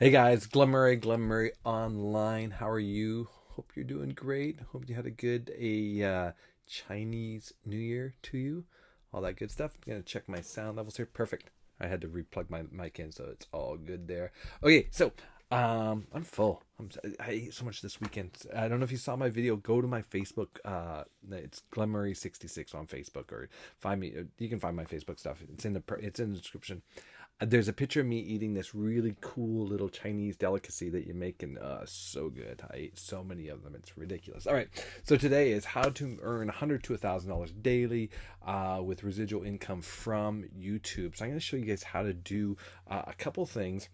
Hey guys, Glenn Murray Online. How are you? Hope you're doing great. Hope you had a good Chinese New Year to you. All that good stuff. I'm gonna check my sound levels here. Perfect. I had to replug my mic in, so it's all good there. Okay, so I'm full. I ate so much this weekend. I don't know if you saw my video. Go to my Facebook. It's Glenn Murray 66 on Facebook, or find me. You can find my Facebook stuff. It's in the description. There's a picture of me eating this really cool little Chinese delicacy that you make, and so good. I ate so many of them. It's ridiculous. All right. So today is how to earn $100 to $1,000 daily with residual income from YouTube. So I'm going to show you guys how to do a couple things.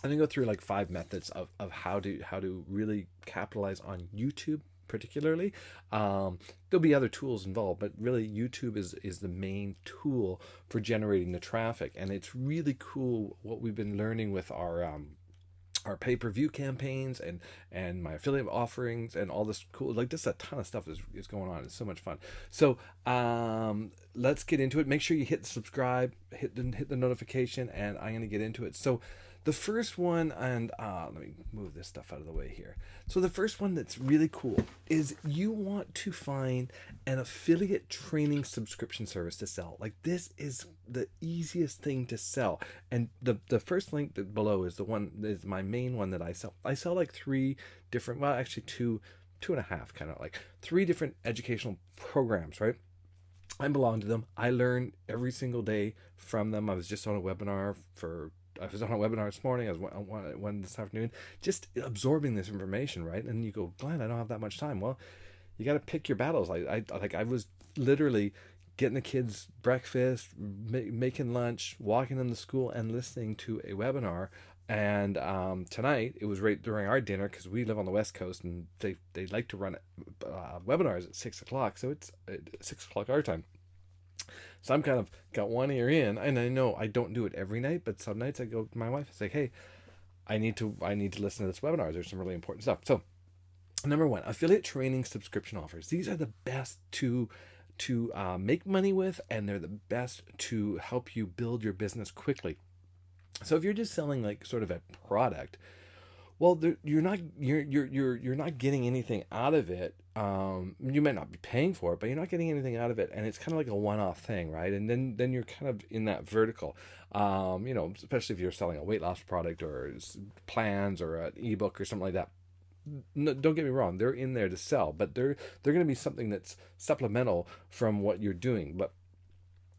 I'm gonna go through like 5 methods of how to really capitalize on YouTube particularly. There'll be other tools involved, but really YouTube is the main tool for generating the traffic, and it's really cool what we've been learning with our pay-per-view campaigns and my affiliate offerings and all this cool, like, just a ton of stuff is going on. It's so much fun. So let's get into it. Make sure you hit subscribe, hit the notification, and I'm going to get into it. So the first one, and let me move this stuff out of the way here. So the first one that's really cool is you want to find an affiliate training subscription service to sell. Like, this is the easiest thing to sell. And the first link that below is my main one that I sell. I sell like 3 different, well, actually two and a half, kind of like 3 different educational programs, right? I belong to them. I learn every single day from them. I was on a webinar this morning. I was on one this afternoon, just absorbing this information, right? And you go, Glenn, I don't have that much time. Well, you got to pick your battles. I was literally getting the kids breakfast, making lunch, walking them to school, and listening to a webinar. And tonight, it was right during our dinner, because we live on the West Coast, and they like to run webinars at 6 o'clock. So it's 6 o'clock our time. So I'm kind of got one ear in, and I know I don't do it every night, but some nights I go to my wife and say, "Hey, I need to listen to this webinar. There's some really important stuff." So, number one, affiliate training subscription offers. These are the best to make money with, and they're the best to help you build your business quickly. So if you're just selling like sort of a product, well, you're not getting anything out of it. You might not be paying for it, but you're not getting anything out of it, and it's kind of like a one-off thing, right? And then you're kind of in that vertical. Especially if you're selling a weight loss product or plans or an ebook or something like that. No, don't get me wrong, they're in there to sell, but they're going to be something that's supplemental from what you're doing. But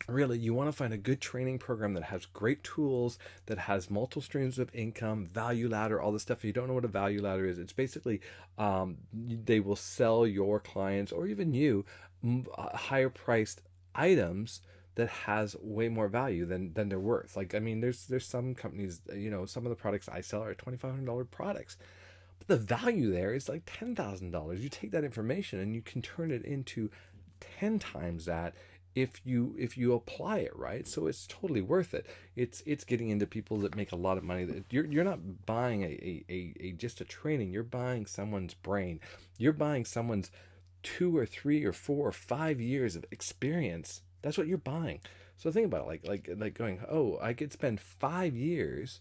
really, you want to find a good training program that has great tools, that has multiple streams of income, value ladder, all this stuff. If you don't know what a value ladder is, it's basically they will sell your clients or even you higher priced items that has way more value than they're worth. Like, I mean, there's some companies, some of the products I sell are $2,500 products, but the value there is like $10,000. You take that information and you can turn it into 10 times that if you apply it right. So it's totally worth it. It's getting into people that make a lot of money. That you're not buying a just a training. You're buying someone's brain. You're buying someone's 2 or 3 or 4 or 5 years of experience. That's what you're buying. So think about it, like going, oh, I could spend 5 years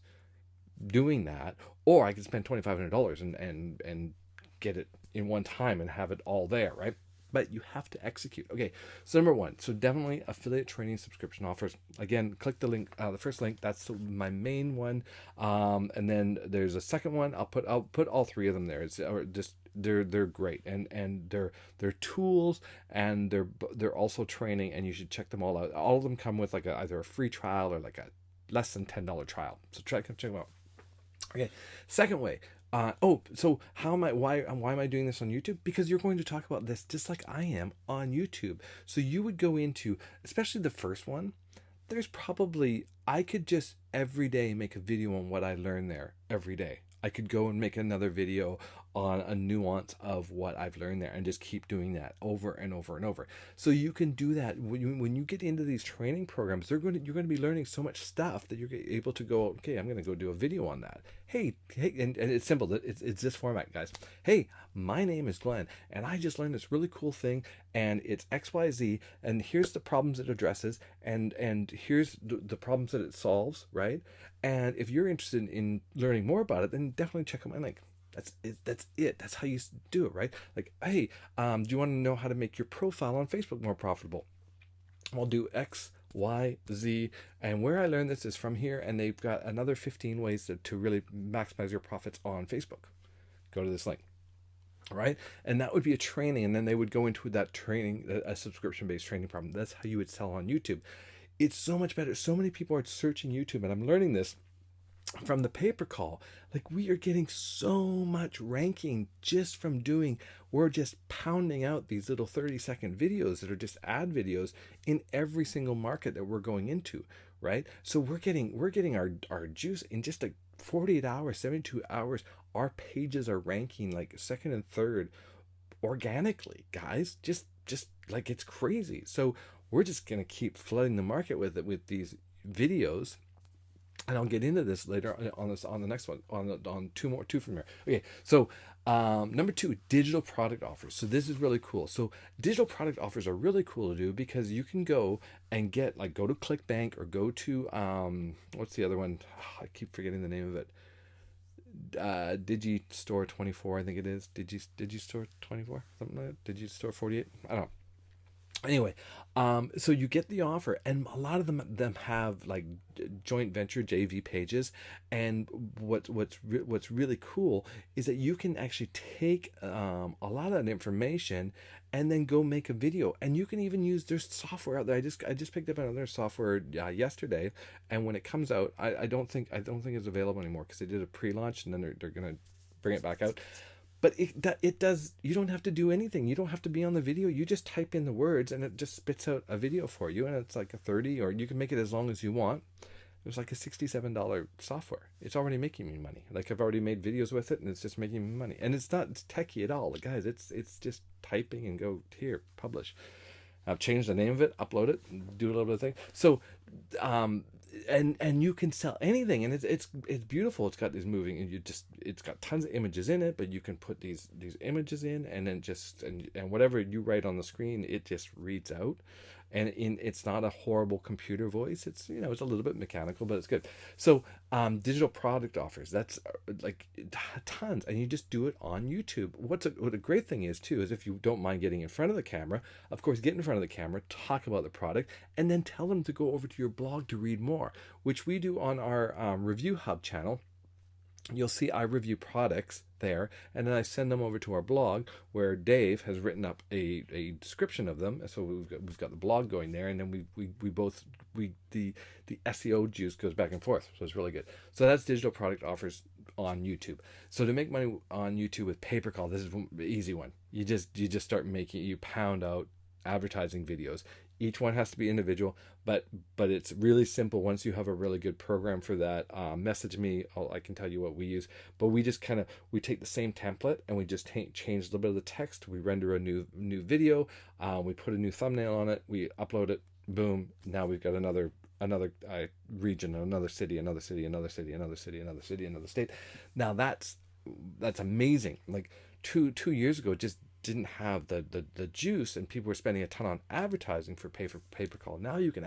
doing that, or I could spend $2,500 and get it in one time and have it all there, right? But you have to execute. Okay, so number one, so definitely affiliate training subscription offers. Again, click the link, the first link. That's my main one, and then there's a second one. I'll put all 3 of them there. They're great, and they're tools, and they're also training, and you should check them all out. All of them come with like either a free trial or like a less than $10 trial. So check them out. Okay, second way. So why am I doing this on YouTube? Because you're going to talk about this just like I am on YouTube. So you would go into, especially the first one, I could just every day make a video on what I learned there every day. I could go and make another video on a nuance of what I've learned there and just keep doing that over and over and over. So you can do that when you get into these training programs. You're going to be learning so much stuff that you're able to go, okay, I'm going to go do a video on that. Hey, and it's simple. It's this format, guys. Hey, my name is Glenn, and I just learned this really cool thing, and it's XYZ, and here's the problems it addresses, and here's the problems that it solves, right? And if you're interested in learning more about it, then definitely check out my link. That's it. That's it. That's how you do it, right? Like, hey, do you want to know how to make your profile on Facebook more profitable? I'll do X, Y, Z. And where I learned this is from here, and they've got another 15 ways to really maximize your profits on Facebook. Go to this link. All right. And that would be a training. And then they would go into that training, a subscription based training problem. That's how you would sell on YouTube. It's so much better. So many people are searching YouTube, and I'm learning this from the pay-per call. Like, we are getting so much ranking just from doing, we're just pounding out these little 30-second videos that are just ad videos in every single market that we're going into, right? So we're getting our juice in just like 48 hours, 72 hours. Our pages are ranking like second and third organically, guys. Just like, it's crazy. So we're just gonna keep flooding the market with it, with these videos. And I'll get into this later on the next one, on two from here. Okay, so number 2, digital product offers. So this is really cool. So digital product offers are really cool to do, because you can go and get, like, go to ClickBank, or go to what's the other one? I keep forgetting the name of it. Digistore 24, I think it is. Digistore 24, something like that. Digistore 48. I don't know. Anyway, so you get the offer, and a lot of them have like joint venture JV pages. And what's really cool is that you can actually take a lot of that information and then go make a video. And you can even use their software out there. I just picked up another software yesterday, and when it comes out, I don't think it's available anymore, because they did a pre-launch, and then they're gonna bring it back out. But it does. You don't have to do anything. You don't have to be on the video. You just type in the words, and it just spits out a video for you. And it's like a 30, or you can make it as long as you want. It was like a $67 software. It's already making me money. Like, I've already made videos with it, and it's just making me money. And it's not techie at all. Like, guys, it's just typing and go here, publish. I've changed the name of it, upload it, do a little bit of thing. So, and you can sell anything, and it's beautiful. It's got these moving, and it's got tons of images in it, but you can put these images in, and then and whatever you write on the screen, it just reads out. And it's not a horrible computer voice. It's, it's a little bit mechanical, but it's good. So digital product offers, that's like tons, and you just do it on YouTube. What a great thing is too, is if you don't mind getting in front of the camera, of course, get in front of the camera, talk about the product, and then tell them to go over to your blog to read more, which we do on our Review Hub channel. You'll see I review products there, and then I send them over to our blog, where Dave has written up a description of them. So we've got the blog going there, and then the SEO juice goes back and forth. So it's really good. So that's digital product offers on YouTube. So to make money on YouTube with pay-per-call, this is the easy one. You just start making, you pound out advertising videos. Each one has to be individual, but it's really simple once you have a really good program for that. Message me. I can tell you what we use. But we just we take the same template, and we just change a little bit of the text. We render a new video. We put a new thumbnail on it. We upload it. Boom. Now we've got another region, another city, another city, another city, another city, another city, another state. Now that's amazing. Like two years ago, it just didn't have the juice, and people were spending a ton on advertising for pay-per-call. Now you can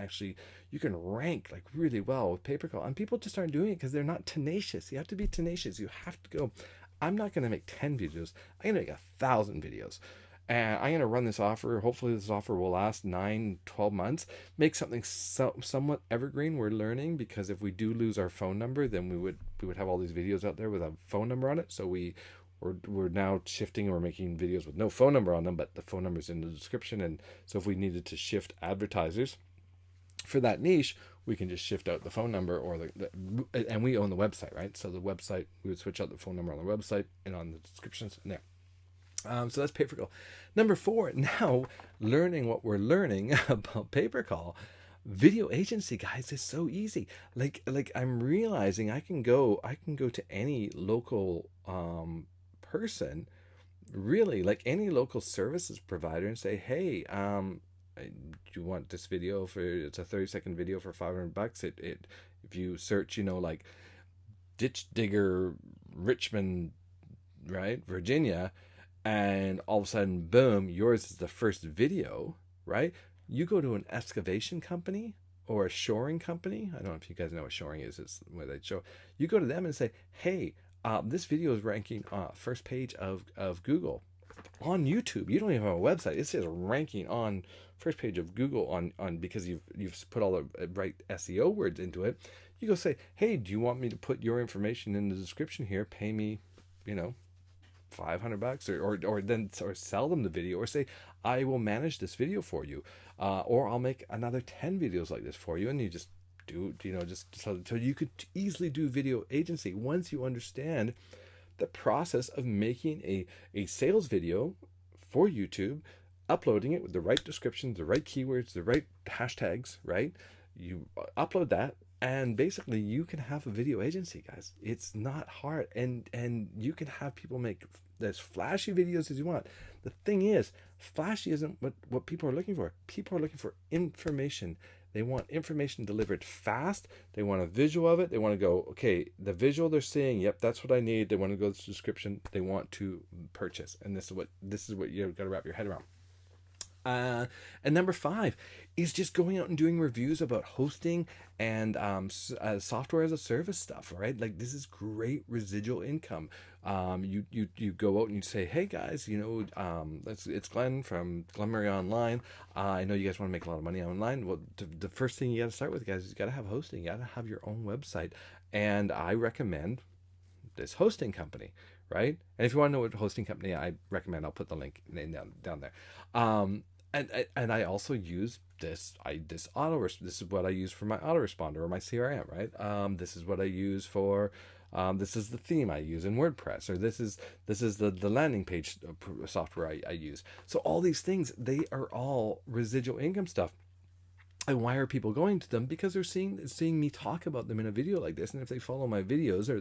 rank like really well with pay-per-call, and people just aren't doing it because they're not tenacious. You have to be tenacious. You have to go, I'm not going to make 10 videos. I'm going to make 1,000 videos, and I'm going to run this offer. Hopefully this offer will last 9-12 months, make something somewhat evergreen. We're learning, because if we do lose our phone number, then we would have all these videos out there with a phone number on it. So we're now shifting, and we're making videos with no phone number on them, but the phone number is in the description. And so if we needed to shift advertisers for that niche, we can just shift out the phone number, and we own the website, right? So the website, we would switch out the phone number on the website and on the descriptions and there. So that's pay-per-call. Number 4, now learning what we're learning about pay-per-call. Video agency, guys, is so easy. Like I'm realizing I can go to any local person, really, like any local services provider, and say, hey, do you want this video it's a 30-second video for $500? If you search, like ditch digger Richmond, right, Virginia, and all of a sudden, boom, yours is the first video, right? You go to an excavation company, or a shoring company. I don't know if you guys know what shoring is. It's where they show. You go to them and say, hey, this video is ranking first page of Google on YouTube. You don't even have a website. It says ranking on first page of Google on because you've put all the right SEO words into it. You go say, hey, do you want me to put your information in the description here? Pay me, $500 or sell them the video, or say, I will manage this video for you, or I'll make another 10 videos like this for you, and you just do, just so you could easily do video agency once you understand the process of making a sales video for YouTube, uploading it with the right descriptions, the right keywords, the right hashtags, right? You upload that, and basically you can have a video agency, guys. It's not hard, and you can have people make as flashy videos as you want. The thing is, flashy isn't what people are looking for. People are looking for information. They want information delivered fast. They want a visual of it. They want to go, okay, the visual they're seeing, yep, that's what I need. They want to go to the description. They want to purchase, and this is what you've got to wrap your head around. And number 5 is just going out and doing reviews about hosting and software as a service stuff, right? Like, this is great residual income. You go out and you say, hey guys, it's Glenn from Glenn Murray Online. I know you guys want to make a lot of money online. Well, the first thing you got to start with, guys, is you got to have hosting. You got to have your own website, and I recommend this hosting company, right? And if you want to know what hosting company I recommend, I'll put the link down there. And I also use this this is what I use for my autoresponder or my CRM, right? This is what I use for this is the theme I use in WordPress, or this is the landing page software I use. So all these things, they are all residual income stuff. And why are people going to them? Because they're seeing me talk about them in a video like this, and if they follow my videos, or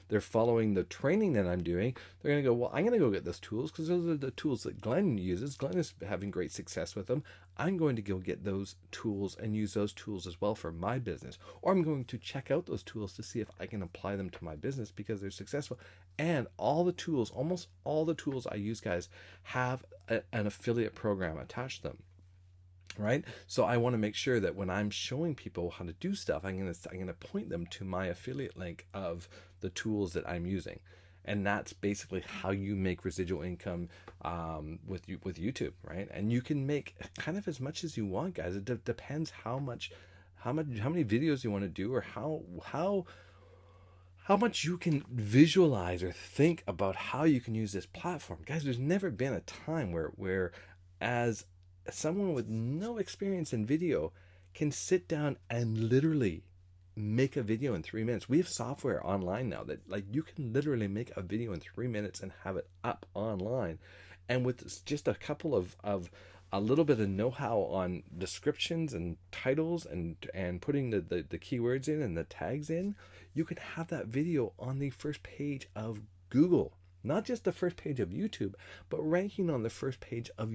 they're following the training that I'm doing, they're gonna go, well, I'm gonna go get those tools because those are the tools that Glenn uses. Glenn is having great success with them. I'm going to go get those tools and use those tools as well for my business, or I'm going to check out those tools to see if I can apply them to my business because they're successful. And almost all the tools I use, guys, have an affiliate program attached to them. Right? So I want to make sure that when I'm showing people how to do stuff, I'm gonna point them to my affiliate link of the tools that I'm using. And that's basically how you make residual income with YouTube, right? And you can make kind of as much as you want, guys. It depends how many videos you want to do, or how much you can visualize or think about how you can use this platform. Guys, there's never been a time where as someone with no experience in video can sit down and literally make a video in 3 minutes. We have software online now that, like, you can literally make a video in 3 minutes and have it up online. And with just a couple of a little bit of know-how on descriptions and titles and putting the keywords in and the tags in, you can have that video on the first page of Google. Not just the first page of YouTube, but ranking on the first page not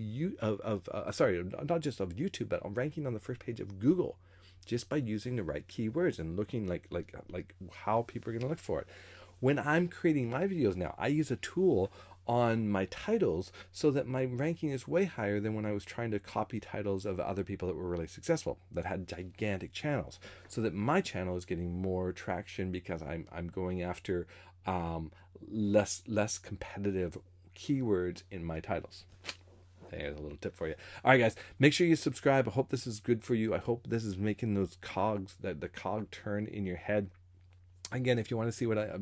just of YouTube, but ranking on the first page of Google, just by using the right keywords and looking like how people are going to look for it. When I'm creating my videos now, I use a tool on my titles so that my ranking is way higher than when I was trying to copy titles of other people that were really successful, that had gigantic channels, so that my channel is getting more traction because I'm going after less competitive keywords in my titles. There's a little tip for you. All right, guys, make sure you subscribe. I hope this is good for you. I hope this is making those cogs, that the cog turn in your head. Again, if you want to see what I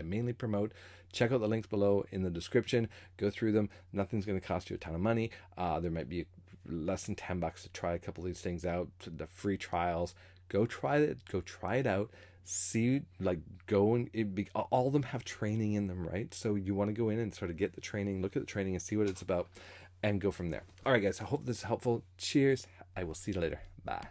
mainly promote, check out the links below in the description. Go through them. Nothing's going to cost you a ton of money. There might be less than $10 to try a couple of these things out. The free trials. Go try it. Go try it out. See, all of them have training in them, right? So you want to go in and sort of get the training, look at the training, and see what it's about, and go from there. All right, guys. I hope this is helpful. Cheers. I will see you later. Bye.